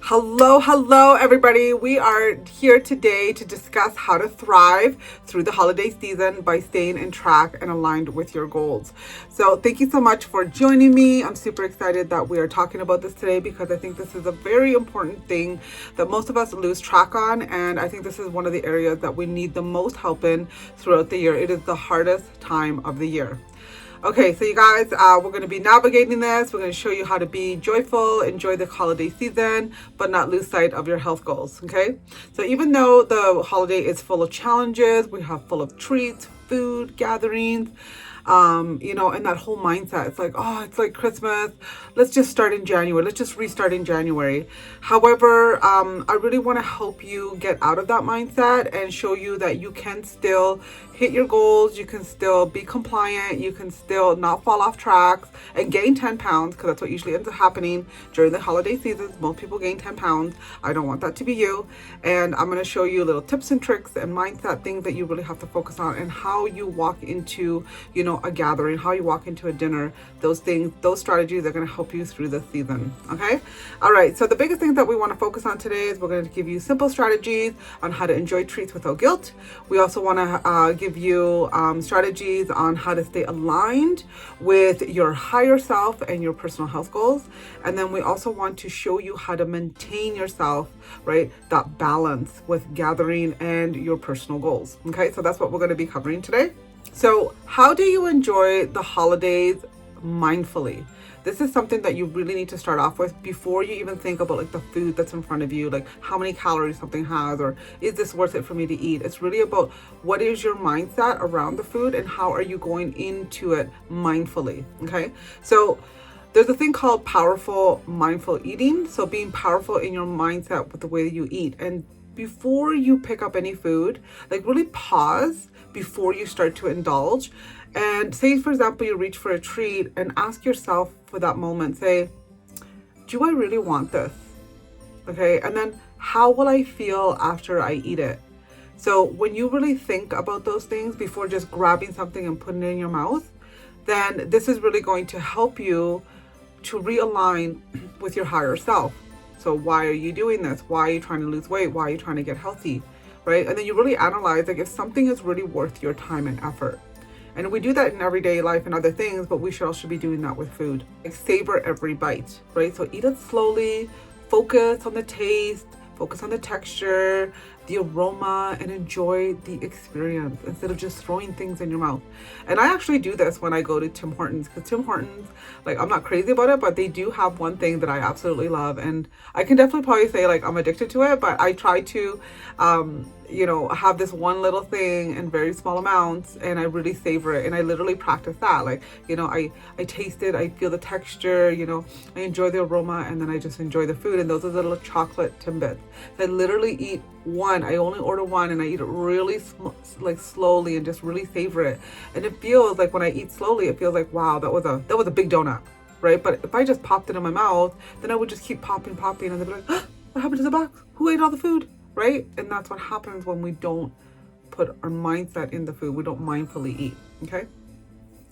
Hello, everybody. We are here today to discuss how to thrive through the holiday season by staying in track and aligned with your goals. So, thank you so much for joining me. I'm super excited that we are talking about this today because I think this is a very important thing that most of us lose track on. And I think this is one of the areas that we need the most help in throughout the year. It is the hardest time of the year. Okay, so you guys, we're going to be navigating this. We're going to show you how to be joyful, enjoy the holiday season, but not lose sight of your health goals. Okay, so even though the holiday is full of challenges, we have full of treats, food, gatherings, and that whole mindset. It's like, oh, it's like Christmas. Let's just start in January. Let's just restart in January. However, I really want to help you get out of that mindset and show you that you can still hit your goals. You can still be compliant. You can still not fall off tracks and gain 10 pounds, because that's what usually ends up happening during the holiday seasons. Most people gain 10 pounds. I don't want that to be you. And I'm going to show you little tips and tricks and mindset things that you really have to focus on, and how you walk into, a gathering, how you walk into a dinner. Those things, those strategies are going to help you through this season. Okay. All right. So the biggest thing that we want to focus on today is we're going to give you simple strategies on how to enjoy treats without guilt. We also want to give you strategies on how to stay aligned with your higher self and your personal health goals. And then we also want to show you how to maintain yourself, right? That balance with gathering and your personal goals. Okay. So that's what we're going to be covering today. So how do you enjoy the holidays mindfully? This is something that you really need to start off with before you even think about like the food that's in front of you, like how many calories something has, or is this worth it for me to eat? It's really about what is your mindset around the food and how are you going into it mindfully. Okay. So there's a thing called powerful mindful eating. So being powerful in your mindset with the way that you eat. And before you pick up any food, like really pause before you start to indulge. And say, for example, you reach for a treat and ask yourself for that moment, say, do I really want this? Okay. And then how will I feel after I eat it? So when you really think about those things before just grabbing something and putting it in your mouth, then this is really going to help you to realign with your higher self. So why are you doing this? Why are you trying to lose weight? Why are you trying to get healthy? Right? And then you really analyze like if something is really worth your time and effort. And we do that in everyday life and other things, but we should also be doing that with food. Like savor every bite, right? So eat it slowly, focus on the taste, focus on the texture, the aroma, and enjoy the experience instead of just throwing things in your mouth. And I actually do this when I go to Tim Hortons, because Tim Hortons, like, I'm not crazy about it, but they do have one thing that I absolutely love. And I can definitely probably say like I'm addicted to it, but I try to, have this one little thing in very small amounts, and I really savor it. And I literally practice that. Like, I taste it, I feel the texture, I enjoy the aroma, and then I just enjoy the food. And those are the little chocolate Timbits. I literally eat one. I only order one, and I eat it really slowly and just really savor it. And it feels like when I eat slowly, it feels like, wow, that was a big donut, right? But if I just popped it in my mouth, then I would just keep popping, and they'd be like, oh, what happened to the box? Who ate all the food? Right? And that's what happens when we don't put our mindset in the food. We don't mindfully eat. Okay.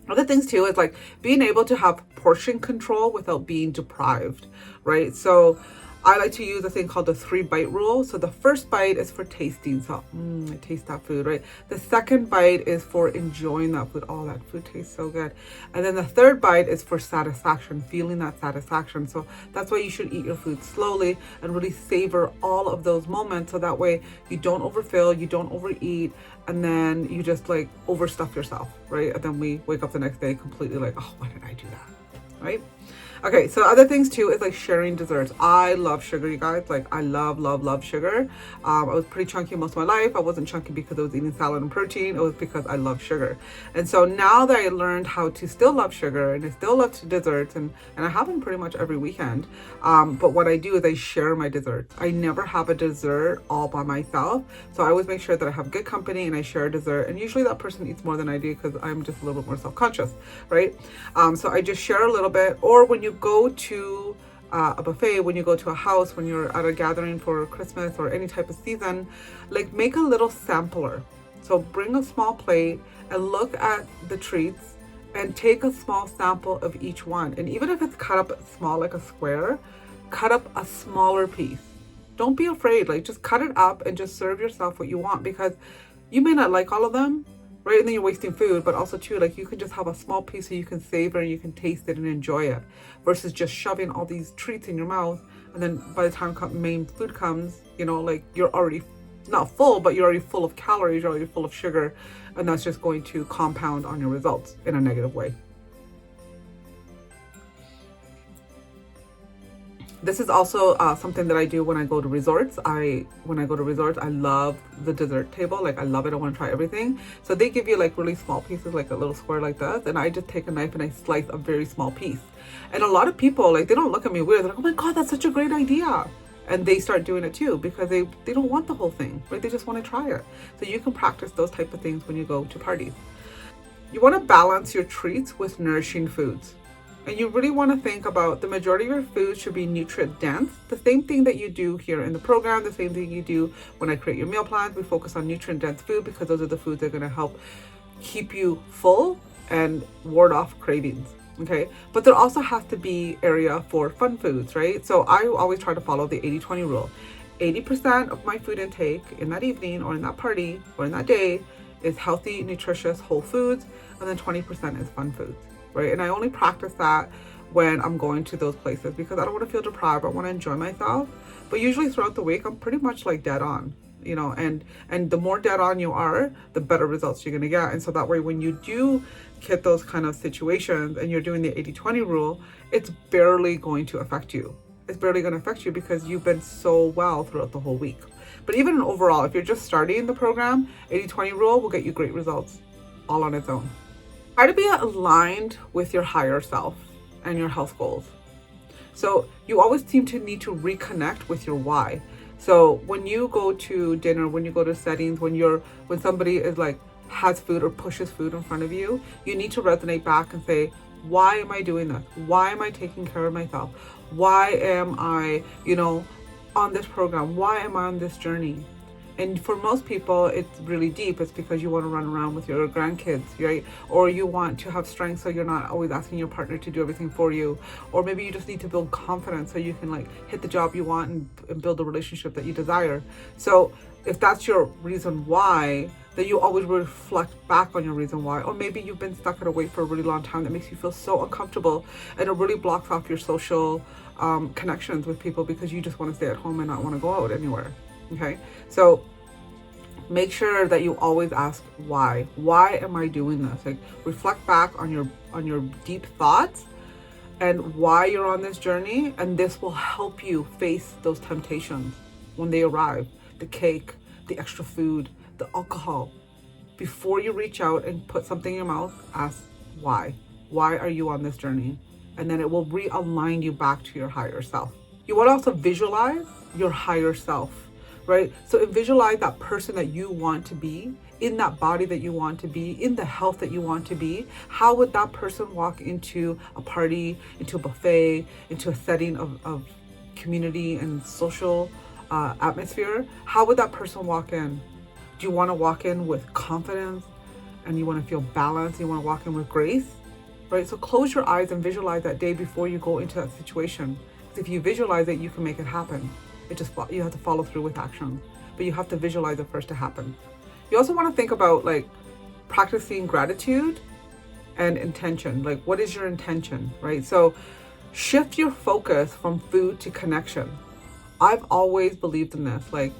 Other things too is like being able to have portion control without being deprived, right? So I like to use a thing called the 3-bite rule. So the first bite is for tasting. So I taste that food, right? The second bite is for enjoying that food. Oh, that food tastes so good. And then the third bite is for satisfaction, feeling that satisfaction. So that's why you should eat your food slowly and really savor all of those moments. So that way you don't overfill, you don't overeat, and then you just like overstuff yourself, right? And then we wake up the next day completely like, oh, why did I do that? Right? Okay, so other things too is like sharing desserts. I love sugar, you guys. Like I love sugar. I was pretty chunky most of my life. I wasn't chunky because I was eating salad and protein. It was because I love sugar. And so now that I learned how to still love sugar and I still love desserts, and I have them pretty much every weekend. But what I do is I share my desserts. I never have a dessert all by myself. So I always make sure that I have good company and I share a dessert. And usually that person eats more than I do because I'm just a little bit more self-conscious, right? So I just share a little bit. Or when you go to a buffet, when you go to a house, when you're at a gathering for Christmas or any type of season, like make a little sampler. So bring a small plate and look at the treats and take a small sample of each one. And even if it's cut up small like a square, cut up a smaller piece. Don't be afraid. Like, just cut it up and just serve yourself what you want, because you may not like all of them, right? And then you're wasting food. But also too, like, you can just have a small piece so you can savor and you can taste it and enjoy it, versus just shoving all these treats in your mouth. And then by the time main food comes, you know, like, you're already not full, but you're already full of calories, you're already full of sugar, and that's just going to compound on your results in a negative way. This is also something that I do when I go to resorts. When I go to resorts, I love the dessert table. Like, I love it. I want to try everything. So they give you like really small pieces, like a little square like this. And I just take a knife and I slice a very small piece. And a lot of people, like, they don't look at me weird. They're like, oh my God, that's such a great idea. And they start doing it too, because they don't want the whole thing, right? They just want to try it. So you can practice those type of things when you go to parties. You want to balance your treats with nourishing foods. And you really want to think about the majority of your food should be nutrient dense. The same thing that you do here in the program, the same thing you do when I create your meal plans. We focus on nutrient dense food because those are the foods that are going to help keep you full and ward off cravings. Okay. But there also has to be area for fun foods, right? So I always try to follow the 80-20 rule. 80% of my food intake in that evening or in that party or in that day is healthy, nutritious, whole foods. And then 20% is fun foods. Right? And I only practice that when I'm going to those places, because I don't want to feel deprived. I want to enjoy myself. But usually throughout the week, I'm pretty much like dead on, you know, and the more dead on you are, the better results you're going to get. And so that way, when you do get those kind of situations and you're doing the 80-20 rule, it's barely going to affect you. It's barely going to affect you because you've been so well throughout the whole week. But even overall, if you're just starting the program, 80-20 rule will get you great results all on its own. Try to be aligned with your higher self and your health goals. So you always seem to need to reconnect with your why. So when you go to dinner, when you go to settings, when somebody is like has food or pushes food in front of you, you need to resonate back and say, why am I doing this? Why am I taking care of myself? Why am I, you know, on this program? Why am I on this journey? And for most people, it's really deep. It's because you want to run around with your grandkids, right? Or you want to have strength so you're not always asking your partner to do everything for you. Or maybe you just need to build confidence so you can like hit the job you want and build a relationship that you desire. So if that's your reason why, then you always reflect back on your reason why. Or maybe you've been stuck at a weight for a really long time that makes you feel so uncomfortable, and it really blocks off your social connections with people because you just want to stay at home and not want to go out anywhere. Okay, so make sure that you always ask why. Why am I doing this? Like, reflect back on your deep thoughts and why you're on this journey, and this will help you face those temptations when they arrive. The cake, the extra food, the alcohol. Before you reach out and put something in your mouth, ask why. Why are you on this journey? And then it will realign you back to your higher self. You want to also visualize your higher self. Right? So visualize that person that you want to be, in that body that you want to be, in the health that you want to be. How would that person walk into a party, into a buffet, into a setting of community and social atmosphere? How would that person walk in? Do you want to walk in with confidence and you want to feel balanced? You want to walk in with grace? Right? So close your eyes and visualize that day before you go into that situation. Because if you visualize it, you can make it happen. You have to follow through with action, but you have to visualize it first to happen. You also want to think about like practicing gratitude and intention. Like, what is your intention, right? So shift your focus from food to connection. I've always believed in this. Like,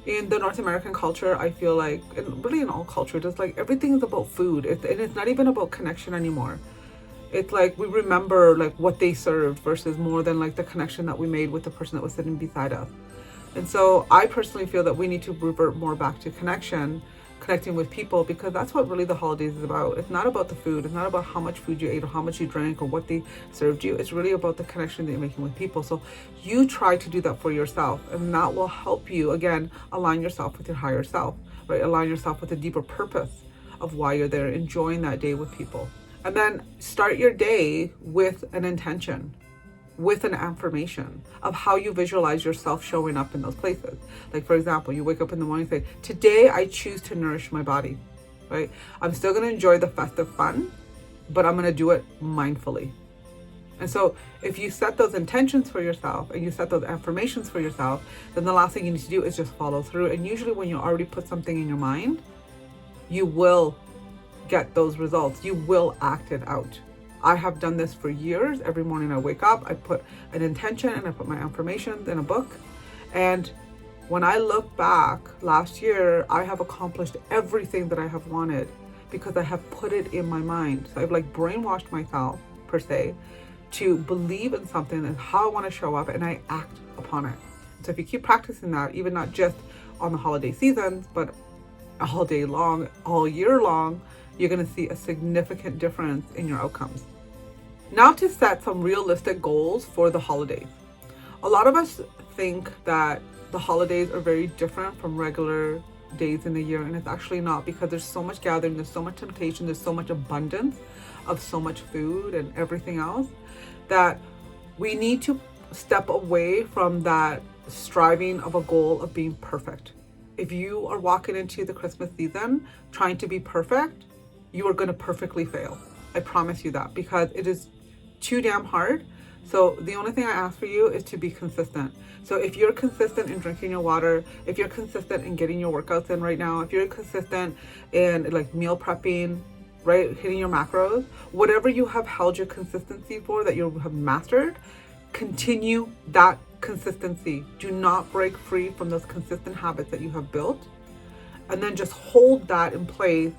in the North American culture, I feel like, and really in all culture, just like everything is about food. And it's not even about connection anymore. It's like we remember like what they served versus more than like the connection that we made with the person that was sitting beside us. And so I personally feel that we need to revert more back to connecting with people, because that's what really the holidays is about. It's not about the food. It's not about how much food you ate or how much you drank or what they served you. It's really about the connection that you're making with people. So you try to do that for yourself, and that will help you, again, align yourself with your higher self, right? Align yourself with a deeper purpose of why you're there, enjoying that day with people. And then start your day with an intention, with an affirmation of how you visualize yourself showing up in those places. Like, for example, you wake up in the morning and say, today I choose to nourish my body, right? I'm still going to enjoy the festive fun, but I'm going to do it mindfully. And so if you set those intentions for yourself and you set those affirmations for yourself, then the last thing you need to do is just follow through. And usually when you already put something in your mind, you will get those results. You will act it out. I have done this for years. Every morning I wake up, I put an intention and I put my affirmations in a book. And when I look back last year, I have accomplished everything that I have wanted because I have put it in my mind. So I've like brainwashed myself per se to believe in something and how I want to show up, and I act upon it. So if you keep practicing that, even not just on the holiday seasons, but all day long, all year long, you're going to see a significant difference in your outcomes. Now to set some realistic goals for the holidays. A lot of us think that the holidays are very different from regular days in the year, and it's actually not, because there's so much gathering, there's so much temptation, there's so much abundance of so much food and everything else, that we need to step away from that striving of a goal of being perfect. If you are walking into the Christmas season trying to be perfect, you are going to perfectly fail. I promise you that, because it is too damn hard. So the only thing I ask for you is to be consistent. So if you're consistent in drinking your water, if you're consistent in getting your workouts in right now, if you're consistent in like meal prepping, right, hitting your macros, whatever you have held your consistency for, that you have mastered, continue that consistency. Do not break free from those consistent habits that you have built, and then just hold that in place.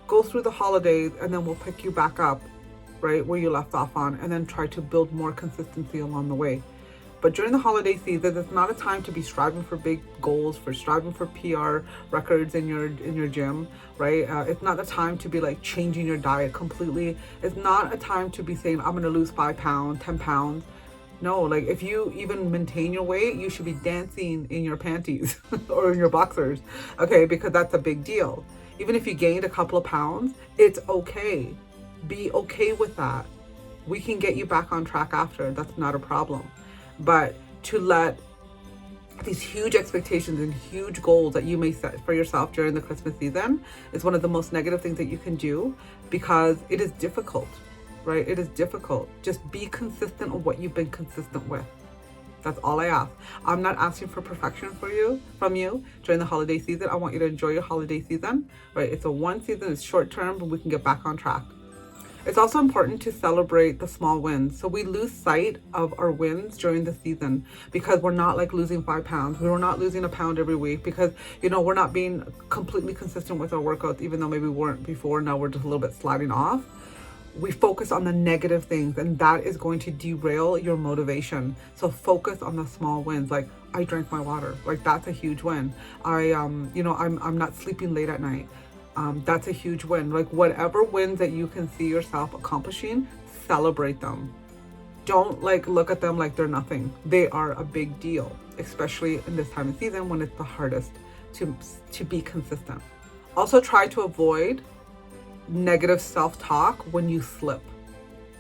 Go through the holidays, and then we'll pick you back up right where you left off on, and then try to build more consistency along the way. But during the holiday season, it's not a time to be striving for big goals, for striving for PR records in your gym, right? It's not the time to be like changing your diet completely. It's not a time to be saying, I'm gonna lose 5 pounds, 10 pounds. No, like if you even maintain your weight, you should be dancing in your panties or in your boxers, okay? Because that's a big deal. Even if you gained a couple of pounds, it's okay. Be okay with that. We can get you back on track after. That's not a problem. But to let these huge expectations and huge goals that you may set for yourself during the Christmas season is one of the most negative things that you can do, because it is difficult, right? It is difficult. Just be consistent on what you've been consistent with. That's all I ask. I'm not asking for perfection from you during the holiday season. I want you to enjoy your holiday season, right? It's a one season, it's short term, but we can get back on track. It's also important to celebrate the small wins. So we lose sight of our wins during the season because we're not like losing 5 pounds. We're not losing a pound every week because, we're not being completely consistent with our workouts, even though maybe we weren't before. Now we're just a little bit sliding off. We focus on the negative things, and that is going to derail your motivation. So focus on the small wins. Like, I drank my water. Like, that's a huge win. I'm not sleeping late at night. That's a huge win. Like, whatever wins that you can see yourself accomplishing, celebrate them. Don't look at them like they're nothing. They are a big deal, especially in this time of season when it's the hardest to be consistent. Also, try to avoid negative self-talk when you slip.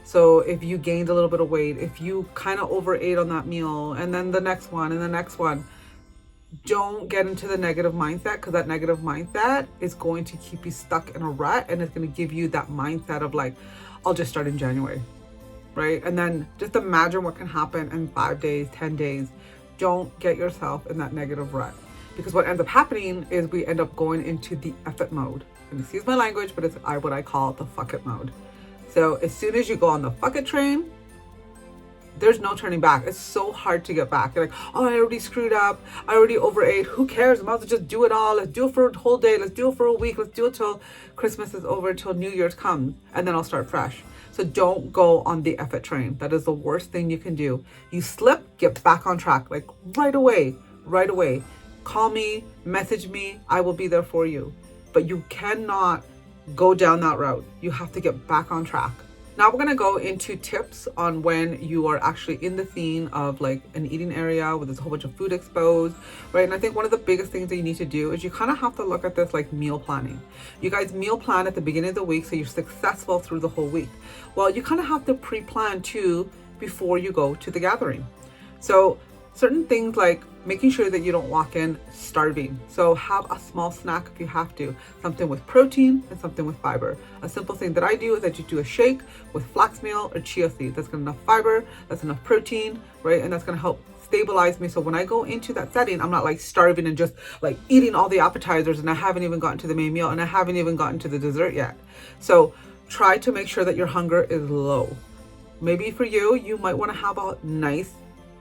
So if you gained a little bit of weight, if you kind of overate on that meal, and then the next one and the next one, don't get into the negative mindset, because that negative mindset is going to keep you stuck in a rut, and it's going to give you that mindset of like, I'll just start in January, right? And then just imagine what can happen in 5 days, 10 days. Don't get yourself in that negative rut, because what ends up happening is we end up going into the F it mode. And excuse my language, but it's what I call the fuck it mode. So as soon as you go on the fuck it train, there's no turning back. It's so hard to get back. You're like, oh, I already screwed up. I already overate. Who cares? I might as well just do it all. Let's do it for a whole day. Let's do it for a week. Let's do it till Christmas is over, till New Year's comes, and then I'll start fresh. So don't go on the F it train. That is the worst thing you can do. You slip, get back on track, like right away. Call me, message me. I will be there for you. But you cannot go down that route. You have to get back on track. Now we're going to go into tips on when you are actually in the scene of like an eating area where there's a whole bunch of food exposed, right? And I think one of the biggest things that you need to do is you kind of have to look at this like meal planning. You guys meal plan at the beginning of the week so you're successful through the whole week. Well, you kind of have to pre-plan too before you go to the gathering. So certain things like making sure that you don't walk in starving. So have a small snack if you have to, something with protein and something with fiber. A simple thing that I do is that you do a shake with flax meal or chia seed. That's got enough fiber, that's enough protein, right? And that's gonna help stabilize me. So when I go into that setting, I'm not like starving and just like eating all the appetizers and I haven't even gotten to the main meal and I haven't even gotten to the dessert yet. So try to make sure that your hunger is low. Maybe for you, you might want to have a nice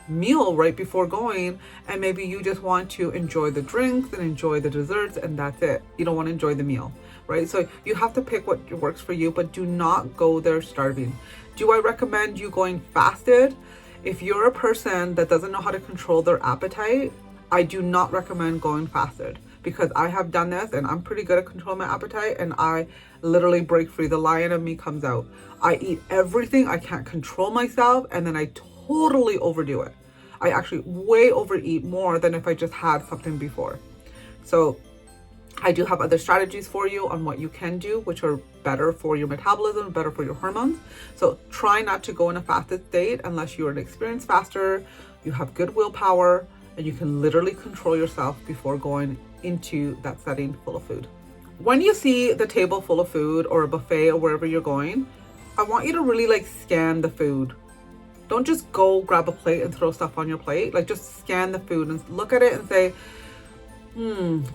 meal right before going, and maybe you just want to enjoy the drinks and enjoy the desserts, and that's it. You don't want to enjoy the meal, right? So you have to pick what works for you, but do not go there starving. Do I recommend you going fasted? If you're a person that doesn't know how to control their appetite, I do not recommend going fasted, because I have done this and I'm pretty good at controlling my appetite, and I literally break free. The lion of me comes out. I eat everything. I can't control myself, and then I totally overdo it. I actually way overeat more than if I just had something before. So I do have other strategies for you on what you can do, which are better for your metabolism, better for your hormones. So try not to go in a fasted state unless you're an experienced faster, you have good willpower, and you can literally control yourself before going into that setting full of food. When you see the table full of food or a buffet or wherever you're going, I want you to really like scan the food. Don't just go grab a plate and throw stuff on your plate. Like just scan the food and look at it and say,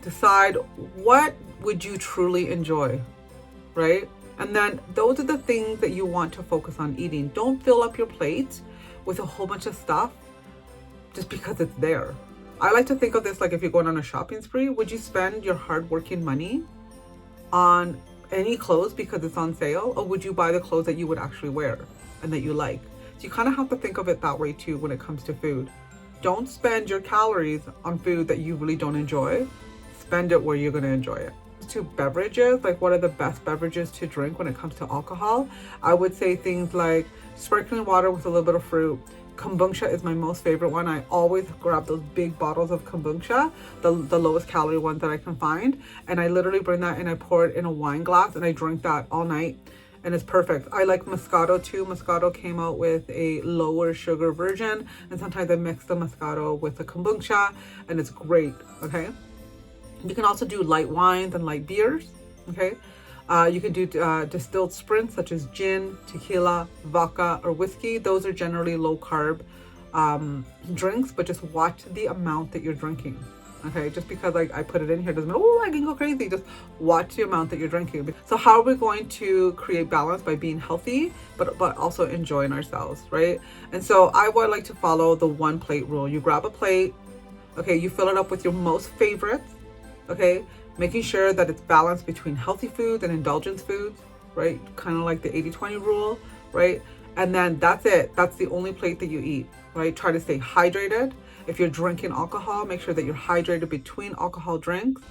decide what would you truly enjoy, right? And then those are the things that you want to focus on eating. Don't fill up your plate with a whole bunch of stuff just because it's there. I like to think of this like if you're going on a shopping spree, would you spend your hard-working money on any clothes because it's on sale, or would you buy the clothes that you would actually wear and that you like? So you kind of have to think of it that way too when it comes to food. Don't spend your calories on food that you really don't enjoy. Spend it where you're going to enjoy it. To beverages, like what are the best beverages to drink when it comes to alcohol? I would say things like sparkling water with a little bit of fruit. Kombucha is my most favorite one. I always grab those big bottles of kombucha, the lowest calorie ones that I can find, and I literally bring that and I pour it in a wine glass and I drink that all night, and it's perfect. I like Moscato too. Moscato came out with a lower sugar version, and sometimes I mix the Moscato with the kombucha and it's great. Okay, you can also do light wines and light beers. Okay, you can do distilled spirits such as gin, tequila, vodka, or whiskey. Those are generally low carb drinks, but just watch the amount that you're drinking. Okay, just because I put it in here doesn't mean, oh, I can go crazy. Just watch the amount that you're drinking. So how are we going to create balance? By being healthy, but also enjoying ourselves, right? And so I would like to follow the one plate rule. You grab a plate, okay, you fill it up with your most favorites, okay? Making sure that it's balanced between healthy foods and indulgence foods, right? Kind of like the 80-20 rule, right? And then that's it. That's the only plate that you eat, right? Try to stay hydrated. If you're drinking alcohol, make sure that you're hydrated between alcohol drinks,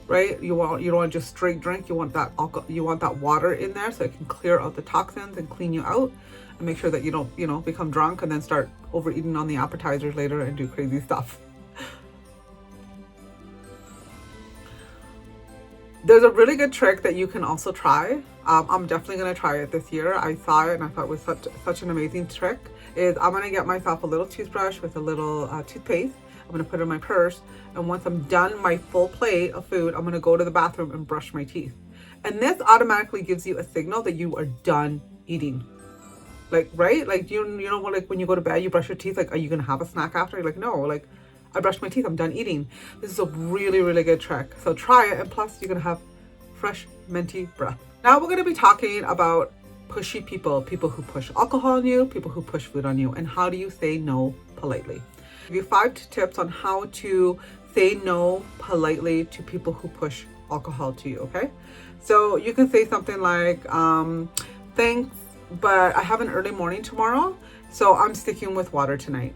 right? You don't want just straight drink. You want that water in there so it can clear out the toxins and clean you out. And make sure that you don't, become drunk and then start overeating on the appetizers later and do crazy stuff. There's a really good trick that you can also try. I'm definitely going to try it this year. I saw it and I thought it was such an amazing trick. I'm going to get myself a little toothbrush with a little toothpaste. I'm going to put it in my purse. And once I'm done my full plate of food, I'm going to go to the bathroom and brush my teeth. And this automatically gives you a signal that you are done eating. Like, right? Like, you know, like when you go to bed, you brush your teeth. Like, are you going to have a snack after? You're like, no, like, I brushed my teeth, I'm done eating. This is a really, really good trick. So try it, and plus you're gonna have fresh, minty breath. Now we're gonna be talking about pushy people who push alcohol on you, people who push food on you, and how do you say no politely. I'll give you 5 tips on how to say no politely to people who push alcohol to you, okay? So you can say something like, thanks, but I have an early morning tomorrow, so I'm sticking with water tonight.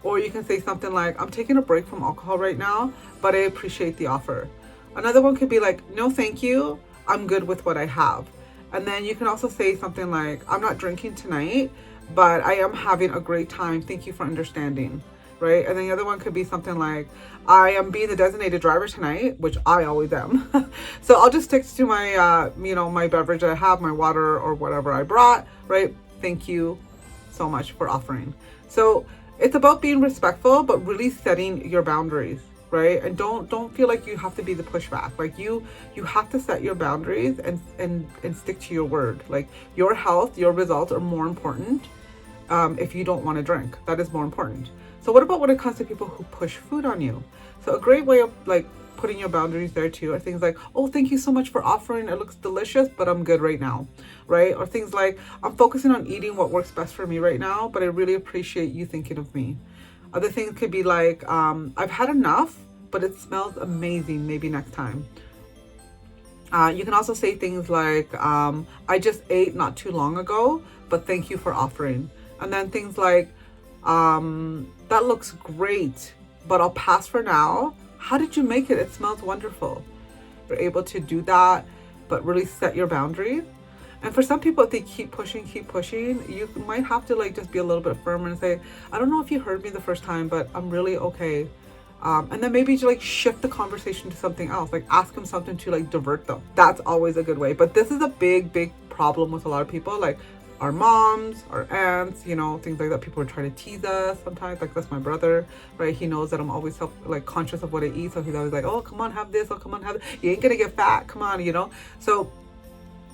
Or you can say something like, I'm taking a break from alcohol right now, but I appreciate the offer. Another one could be like, no, thank you. I'm good with what I have. And then you can also say something like, I'm not drinking tonight, but I am having a great time. Thank you for understanding, right? And then the other one could be something like, I am being the designated driver tonight, which I always am. So I'll just stick to my, my beverage that I have, my water or whatever I brought, right? Thank you so much for offering. So It's about being respectful, but really setting your boundaries, right? And don't feel like you have to be the pushback. Like you have to set your boundaries and stick to your word. Like your health, your results are more important. If you don't want to drink, that is more important. So what about when it comes to people who push food on you? So a great way of like putting your boundaries there too are things like, oh, thank you so much for offering, it looks delicious, but I'm good right now, right? Or things like, I'm focusing on eating what works best for me right now, but I really appreciate you thinking of me. Other things could be like, I've had enough, but it smells amazing, maybe next time. You can also say things like, I just ate not too long ago, but thank you for offering. And then things like, that looks great, but I'll pass for now. How did you make it? It smells wonderful. You're able to do that, but really set your boundaries. And for some people, if they keep pushing, you might have to like just be a little bit firmer and say, I don't know if you heard me the first time, but I'm really okay. And then maybe to like shift the conversation to something else, like ask them something to like divert them. That's always a good way. But this is a big problem with a lot of people. Like our moms, our aunts, you know, things like that. People are trying to tease us sometimes. Like that's my brother, right? He knows that I'm always conscious of what I eat. So he's always like, oh, come on, have this. Oh, come on, have it. You ain't gonna get fat. Come on, you know? So,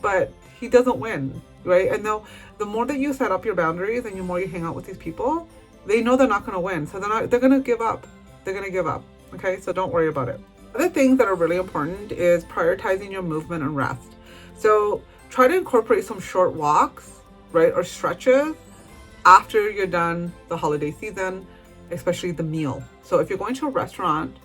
but he doesn't win, right? And the more that you set up your boundaries and the more you hang out with these people, they know they're not gonna win. So they're gonna give up. They're gonna give up, okay? So don't worry about it. Other things that are really important is prioritizing your movement and rest. So try to incorporate some short walks, right, or stretches after you're done the holiday season, especially the meal. So if you're going to a restaurant,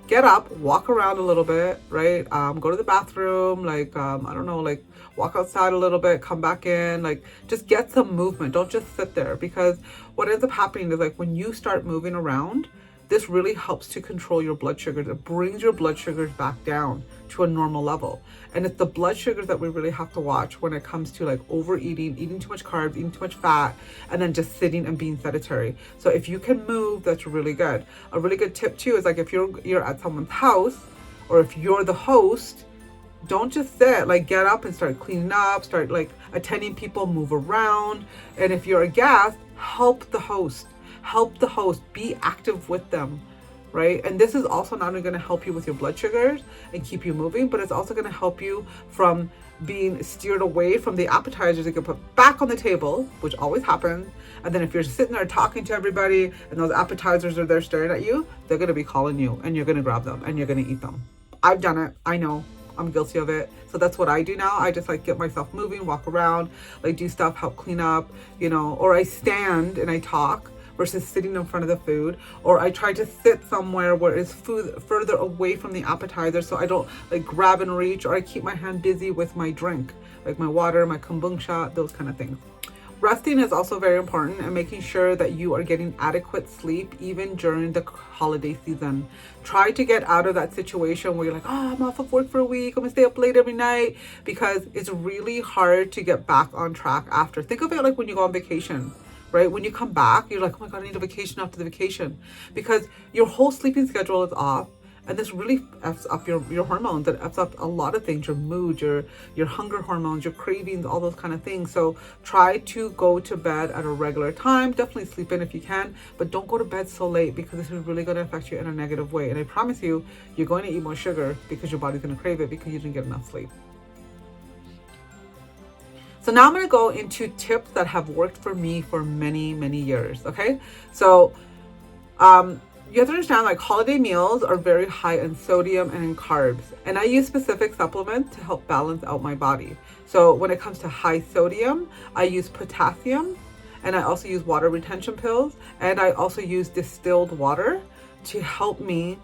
get up, walk around a little bit, right? Go to the bathroom, I don't know, like walk outside a little bit, come back in, like just get some movement. Don't just sit there, because what ends up happening is like when you start moving around, this really helps to control your blood sugars. It brings your blood sugars back down to a normal level. And it's the blood sugars that we really have to watch when it comes to like overeating, eating too much carbs, eating too much fat, and then just sitting and being sedentary. So if you can move, that's really good. A really good tip too is like if you're at someone's house, or if you're the host, don't just sit, like get up and start cleaning up, start like attending people, move around. And if you're a guest, help the host, be active with them, right? And this is also not only going to help you with your blood sugars and keep you moving, but it's also going to help you from being steered away from the appetizers that get put back on the table, which always happens. And then if you're sitting there talking to everybody and those appetizers are there staring at you, they're going to be calling you and you're going to grab them and you're going to eat them. I've done it. I know. I'm guilty of it. So that's what I do now. I just like get myself moving, walk around, like do stuff, help clean up, you know, or I stand and I talk versus sitting in front of the food, or I try to sit somewhere where it's food further away from the appetizer so I don't like grab and reach, or I keep my hand busy with my drink, like my water, my kombucha, those kind of things. Resting is also very important, and making sure that you are getting adequate sleep even during the holiday season. Try to get out of that situation where you're like, oh, I'm off of work for a week, I'm gonna stay up late every night, because it's really hard to get back on track after. Think of it like when you go on vacation, right? When you come back, you're like, oh my God, I need a vacation after the vacation, because your whole sleeping schedule is off. And this really F's up your hormones. It F's up a lot of things, your mood, your hunger hormones, your cravings, all those kind of things. So try to go to bed at a regular time. Definitely sleep in if you can, but don't go to bed so late, because this is really going to affect you in a negative way. And I promise you, you're going to eat more sugar because your body's going to crave it because you didn't get enough sleep. So now I'm going to go into tips that have worked for me for many, many years. Okay. So, you have to understand, like, holiday meals are very high in sodium and in carbs, and I use specific supplements to help balance out my body. So when it comes to high sodium, I use potassium, and I also use water retention pills, and I also use distilled water to help me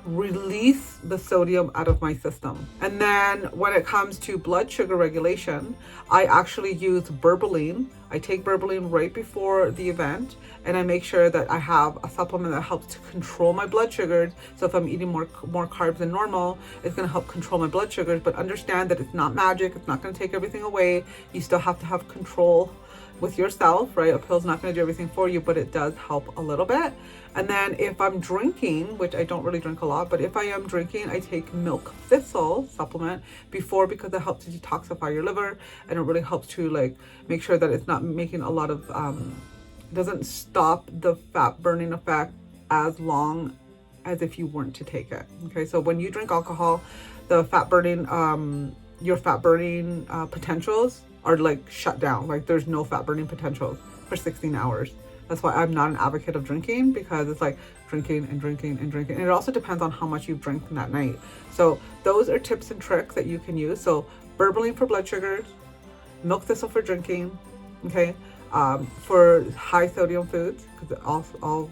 release the sodium out of my system. And then when it comes to blood sugar regulation, I actually use berberine. I take berberine right before the event, and I make sure that I have a supplement that helps to control my blood sugars. So if I'm eating more carbs than normal, it's going to help control my blood sugars. But understand that it's not magic. It's not going to take everything away. You still have to have control with yourself, right? A pill's not going to do everything for you, but it does help a little bit. And then if I'm drinking, which I don't really drink a lot, but if I am drinking, I take milk thistle supplement before, because it helps to detoxify your liver, and it really helps to like make sure that it's not making a lot of doesn't stop the fat burning effect as long as if you weren't to take it. Okay, so when you drink alcohol, the fat burning, your fat burning potentials are like shut down. Like there's no fat burning potentials for 16 hours. That's why I'm not an advocate of drinking, because it's like drinking and drinking and drinking. And it also depends on how much you've drank that night. So those are tips and tricks that you can use. So berberine for blood sugars, milk thistle for drinking, okay? For high sodium foods, because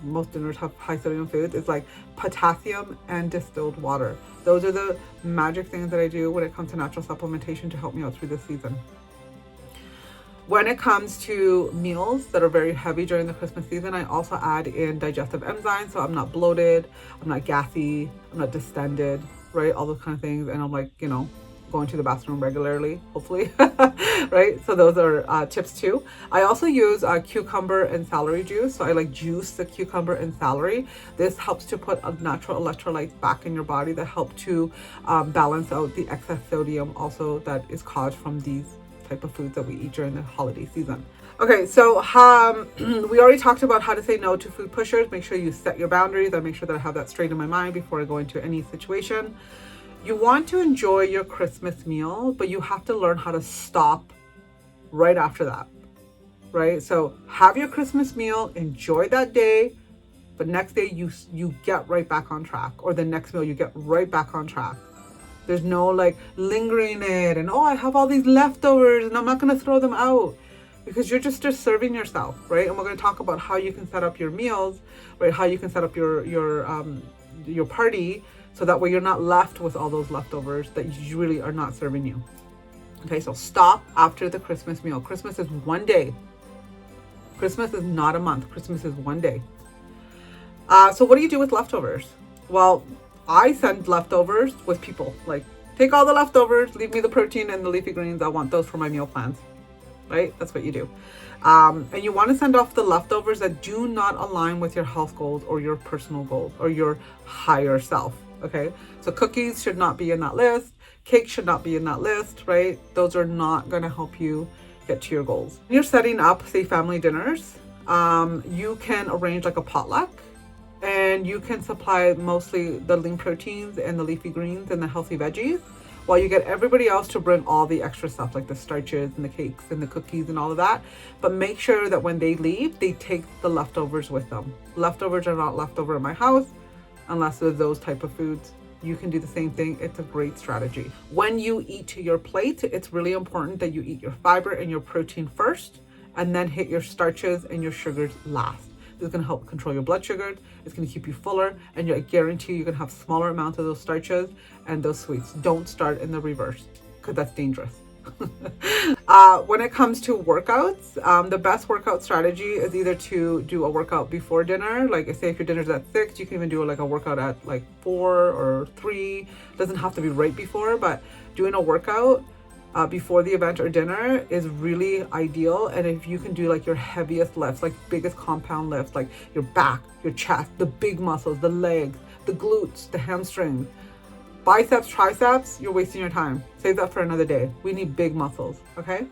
most dinners have high sodium foods, it's like potassium and distilled water. Those are the magic things that I do when it comes to natural supplementation to help me out through this season. When it comes to meals that are very heavy during the Christmas season, I also add in digestive enzymes, so I'm not bloated, I'm not gassy, I'm not distended, right? All those kind of things, and I'm like, you know, going to the bathroom regularly, hopefully, right? So those are tips too. I also use cucumber and celery juice. So I like juice the cucumber and celery. This helps to put a natural electrolytes back in your body that help to balance out the excess sodium also that is caused from these type of foods that we eat during the holiday season. Okay, so we already talked about how to say no to food pushers. Make sure you set your boundaries. I make sure that I have that straight in my mind before I go into any situation. You want to enjoy your Christmas meal, but you have to learn how to stop right after that, right? So have your Christmas meal, enjoy that day, but next day you get right back on track, or the next meal you get right back on track. There's no like lingering it and, oh, I have all these leftovers and I'm not going to throw them out, because you're just serving yourself, right? And we're going to talk about how you can set up your meals, right? How you can set up your party, so that way you're not left with all those leftovers that you really are not serving you. Okay, so stop after the Christmas meal. Christmas is one day. Christmas is not a month. Christmas is one day. So what do you do with leftovers? Well, I send leftovers with people. Like, take all the leftovers, leave me the protein and the leafy greens. I want those for my meal plans, right? That's what you do. And you want to send off the leftovers that do not align with your health goals or your personal goals or your higher self. Okay, so cookies should not be in that list. Cake should not be in that list, right? Those are not going to help you get to your goals. When you're setting up, say, family dinners, you can arrange like a potluck, and you can supply mostly the lean proteins and the leafy greens and the healthy veggies, while you get everybody else to bring all the extra stuff like the starches and the cakes and the cookies and all of that. But make sure that when they leave, they take the leftovers with them. Leftovers are not left over in my house unless they're those type of foods. You can do the same thing. It's a great strategy. When you eat to your plate, it's really important that you eat your fiber and your protein first, and then hit your starches and your sugars last. This is going to help control your blood sugar. It's going to keep you fuller, and I guarantee you're going to have smaller amounts of those starches and those sweets. Don't start in the reverse, because that's dangerous. When it comes to workouts, the best workout strategy is either to do a workout before dinner. Like, say if your dinner's at 6, you can even do like a workout at like 4 or 3. It doesn't have to be right before, but doing a workout before the event or dinner is really ideal. And if you can do like your heaviest lifts, like biggest compound lifts, like your back, your chest, the big muscles, the legs, the glutes, the hamstrings, biceps, triceps, you're wasting your time. Save that for another day. We need big muscles, okay?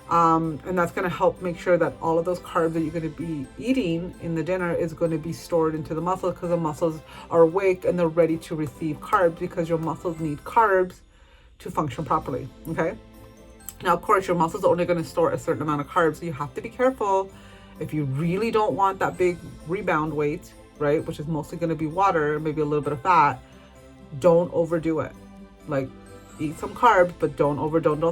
And that's going to help make sure that all of those carbs that you're going to be eating in the dinner is going to be stored into the muscles, because the muscles are awake and they're ready to receive carbs, because your muscles need carbs to function properly, okay? Now, of course, your muscles are only going to store a certain amount of carbs, so you have to be careful. If you really don't want that big rebound weight, right, which is mostly going to be water, maybe a little bit of fat, don't overdo it. Like, eat some carbs, but don't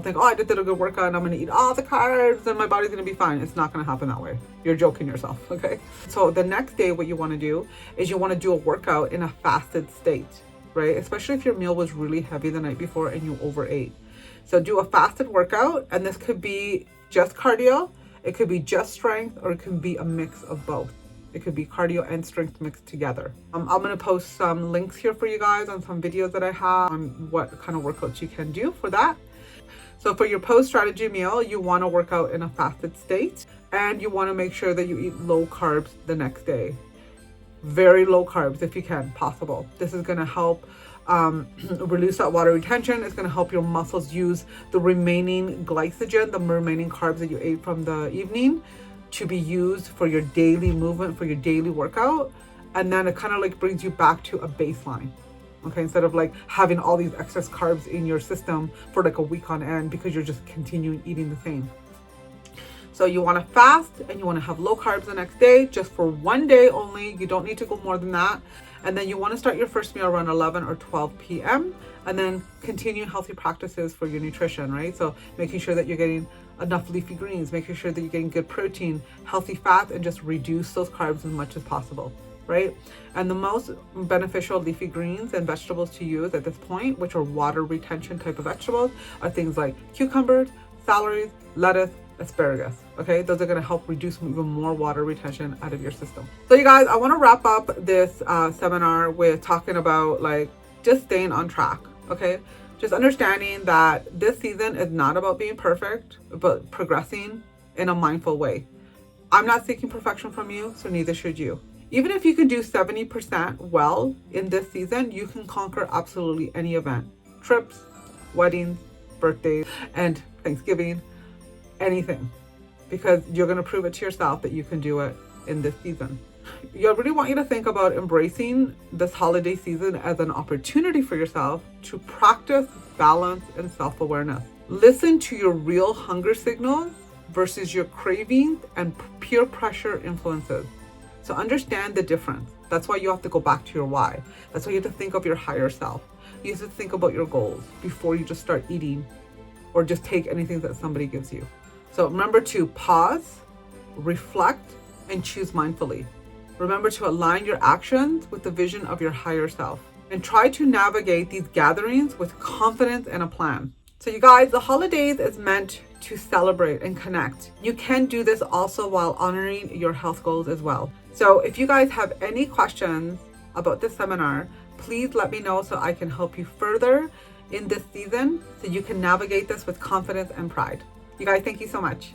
think, oh, I just did a good workout and I'm going to eat all the carbs and my body's going to be fine. It's not going to happen that way. You're joking yourself, okay? So the next day, what you want to do is you want to do a workout in a fasted state, right? Especially if your meal was really heavy the night before and you overate. So do a fasted workout, and this could be just cardio, it could be just strength, or it can be a mix of both. It could be cardio and strength mixed together. I'm going to post some links here for you guys on some videos that I have on what kind of workouts you can do for that. So for your post-strategy meal, you want to work out in a fasted state, and you want to make sure that you eat low carbs the next day. Very low carbs if you can, possible. This is going to help reduce that water retention. It's going to help your muscles use the remaining glycogen, the remaining carbs that you ate from the evening, to be used for your daily movement, for your daily workout. And then it kind of like brings you back to a baseline. Okay, instead of like having all these excess carbs in your system for like a week on end because you're just continuing eating the same. So you want to fast and you want to have low carbs the next day, just for one day only. You don't need to go more than that. And then you want to start your first meal around 11 or 12 p.m. and then continue healthy practices for your nutrition, right? So making sure that you're getting enough leafy greens, making sure that you're getting good protein, healthy fats, and just reduce those carbs as much as possible, right? And the most beneficial leafy greens and vegetables to use at this point, which are water retention type of vegetables, are things like cucumbers, celery, lettuce, asparagus. Okay, those are going to help reduce even more water retention out of your system. So you guys, I want to wrap up this seminar with talking about like just staying on track. Okay, just understanding that this season is not about being perfect, but progressing in a mindful way. I'm not seeking perfection from you, so neither should you. Even if you can do 70% well in this season, you can conquer absolutely any event. Trips, weddings, birthdays, and Thanksgiving, anything. Because you're going to prove it to yourself that you can do it in this season. I really want you to think about embracing this holiday season as an opportunity for yourself to practice balance and self-awareness. Listen to your real hunger signals versus your cravings and peer pressure influences. So understand the difference. That's why you have to go back to your why. That's why you have to think of your higher self. You have to think about your goals before you just start eating or just take anything that somebody gives you. So remember to pause, reflect, and choose mindfully. Remember to align your actions with the vision of your higher self and try to navigate these gatherings with confidence and a plan. So you guys, the holidays is meant to celebrate and connect. You can do this also while honoring your health goals as well. So if you guys have any questions about this seminar, please let me know so I can help you further in this season so you can navigate this with confidence and pride. You guys, thank you so much.